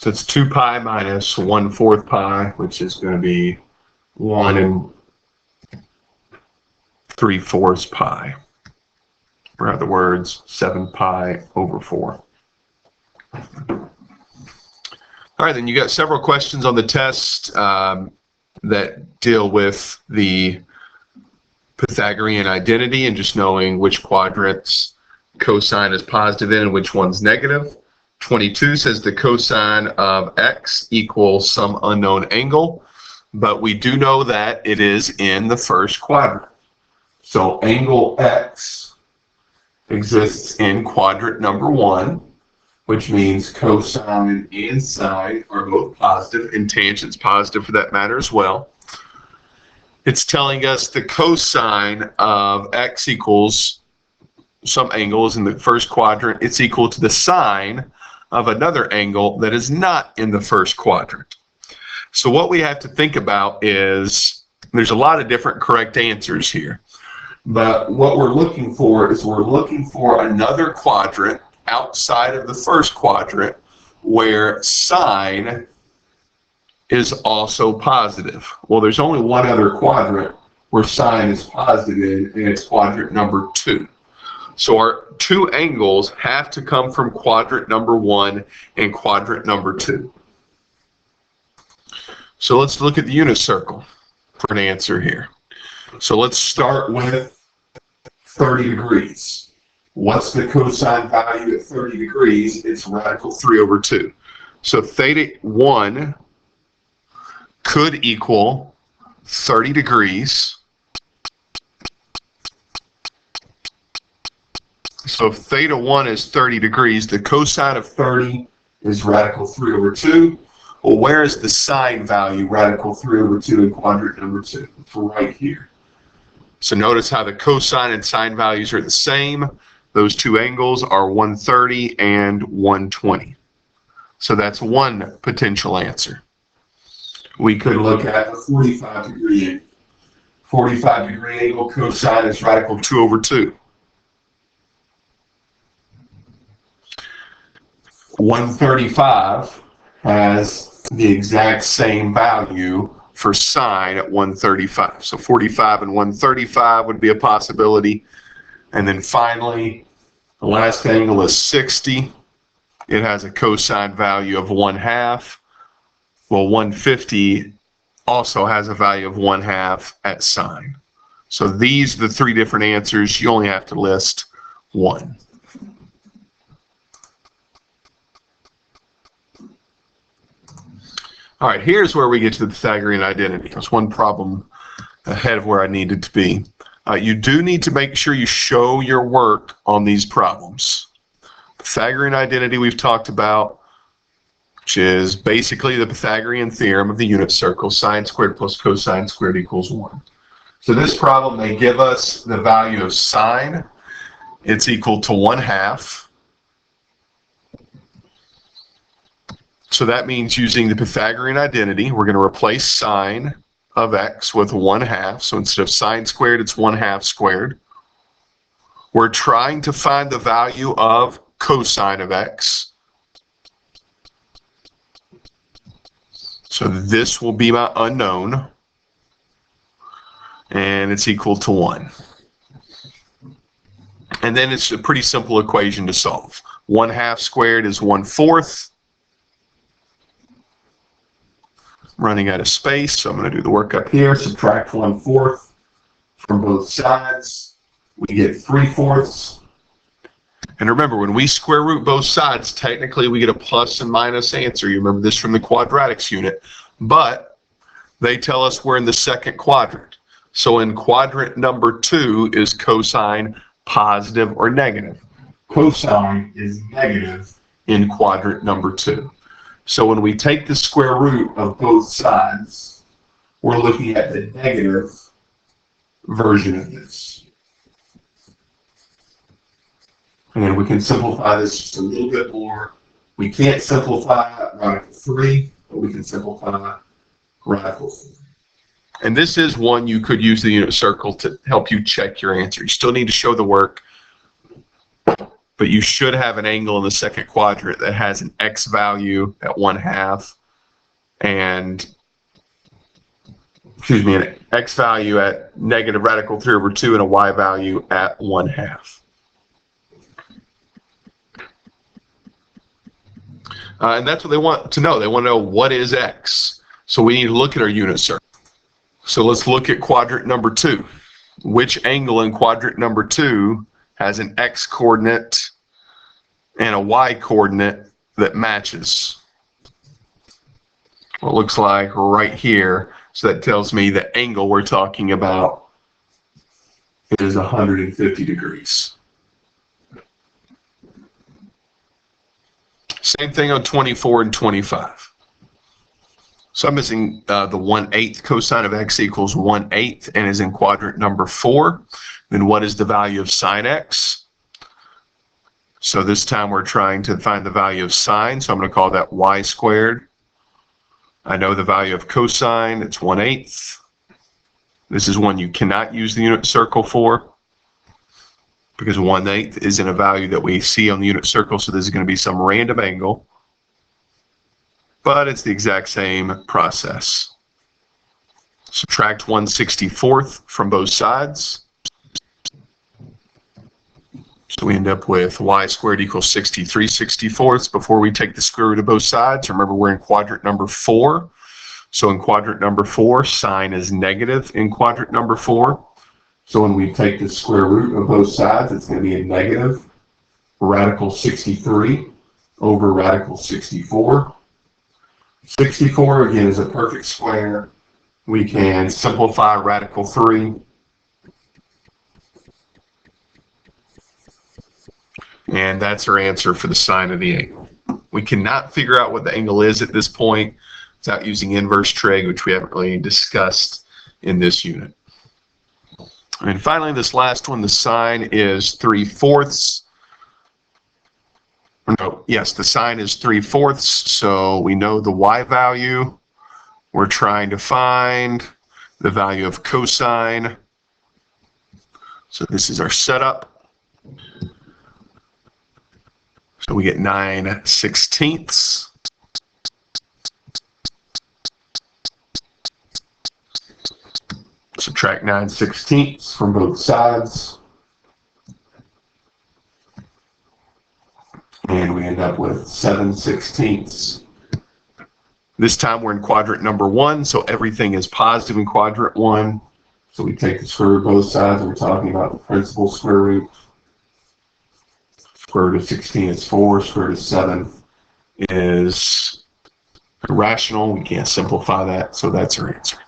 So it's 2 pi minus 1/4 pi, which is going to be 1 3/4 pi. Or in other words, 7 pi over 4. All right, then you got several questions on the test that deal with the Pythagorean identity and just knowing which quadrants cosine is positive in and which one's negative. 22 says the cosine of x equals some unknown angle, but we do know that it is in the first quadrant. So angle x exists in quadrant number 1, which means cosine and sine are both positive, and tangent's positive for that matter as well. It's telling us the cosine of x equals some angle is in the first quadrant. It's equal to the sine of another angle that is not in the first quadrant. So what we have to think about is there's a lot of different correct answers here. But what we're looking for is we're looking for another quadrant outside of the first quadrant where sine is also positive. Well, there's only one other quadrant where sine is positive, and it's quadrant number 2. So our two angles have to come from quadrant number 1 and quadrant number 2. So let's look at the unit circle for an answer here. So let's start with 30 degrees. What's the cosine value at 30 degrees? It's radical 3 over 2. So theta 1 could equal 30 degrees. So if theta 1 is 30 degrees, the cosine of 30 is radical 3 over 2. Well, where is the sine value, radical 3 over 2 in quadrant number 2? It's right here. So notice how the cosine and sine values are the same. Those two angles are 130 and 120. So that's one potential answer. We could look at a 45 degree angle. 45 degree angle cosine is radical 2 over 2. 135 has the exact same value for sine at 135. So 45 and 135 would be a possibility. And then finally, the last angle is 60. It has a cosine value of 1/2. Well, 150 also has a value of 1/2 at sine. So these are the three different answers. You only have to list one. All right, here's where we get to the Pythagorean identity. That's one problem ahead of where I needed to be. You do need to make sure you show your work on these problems. Pythagorean identity we've talked about, which is basically the Pythagorean theorem of the unit circle, sine squared plus cosine squared equals 1. So this problem, they give us the value of sine. It's equal to 1/2. So that means using the Pythagorean identity, we're going to replace sine of x with 1/2. So instead of sine squared, it's 1/2 squared. We're trying to find the value of cosine of x. So this will be my unknown, and it's equal to 1. And then it's a pretty simple equation to solve. 1/2 squared is 1/4. Running out of space, so I'm going to do the work up here. Subtract 1/4 from both sides. We get 3/4. And remember, when we square root both sides, technically we get a plus and minus answer. You remember this from the quadratics unit. But they tell us we're in the second quadrant. So in quadrant number 2, is cosine positive or negative? Cosine is negative in quadrant number 2. So when we take the square root of both sides, we're looking at the negative version of this. And we can simplify this just a little bit more. We can't simplify radical 3, but we can simplify radical 4. And this is one you could use the unit circle to help you check your answer. You still need to show the work, but but you should have an angle in the second quadrant that has an x value at 1/2 and, excuse me, an x value at negative radical 3/2 and a y value at 1/2. And that's what they want to know. They want to know what is x. So we need to look at our unit circle. So let's look at quadrant number 2. Which angle in quadrant number 2 has an x coordinate and a y coordinate that matches? Well, it looks like right here. So that tells me the angle we're talking about is 150 degrees. Same thing on 24 and 25. So I'm missing the 1/8 cosine of x equals 1/8 and is in quadrant number 4. Then what is the value of sine x? So this time we're trying to find the value of sine, so I'm going to call that y squared. I know the value of cosine, it's 1/8. This is one you cannot use the unit circle for, because 1/8 isn't a value that we see on the unit circle, so this is going to be some random angle. But it's the exact same process. Subtract 1/64 from both sides. So we end up with y squared equals 63/64 before we take the square root of both sides. Remember, we're in quadrant number 4. So in quadrant number 4, sine is negative in quadrant number 4. So when we take the square root of both sides, it's going to be a negative radical 63 over radical 64. 64, again, is a perfect square. We can simplify radical 3. And that's our answer for the sine of the angle. We cannot figure out what the angle is at this point without using inverse trig, which we haven't really discussed in this unit. And finally, this last one, the sine is 3/4. No, yes, the sine is 3/4, so we know the y value. We're trying to find the value of cosine. So this is our setup. So we get 9/16. Subtract 9/16 from both sides. And we end up with 7/16. This time we're in quadrant number 1, so everything is positive in quadrant 1. So we take the square root of both sides, and we're talking about the principal square root. Square root of 16 is 4, square root of 7 is irrational. We can't simplify that, so that's our answer.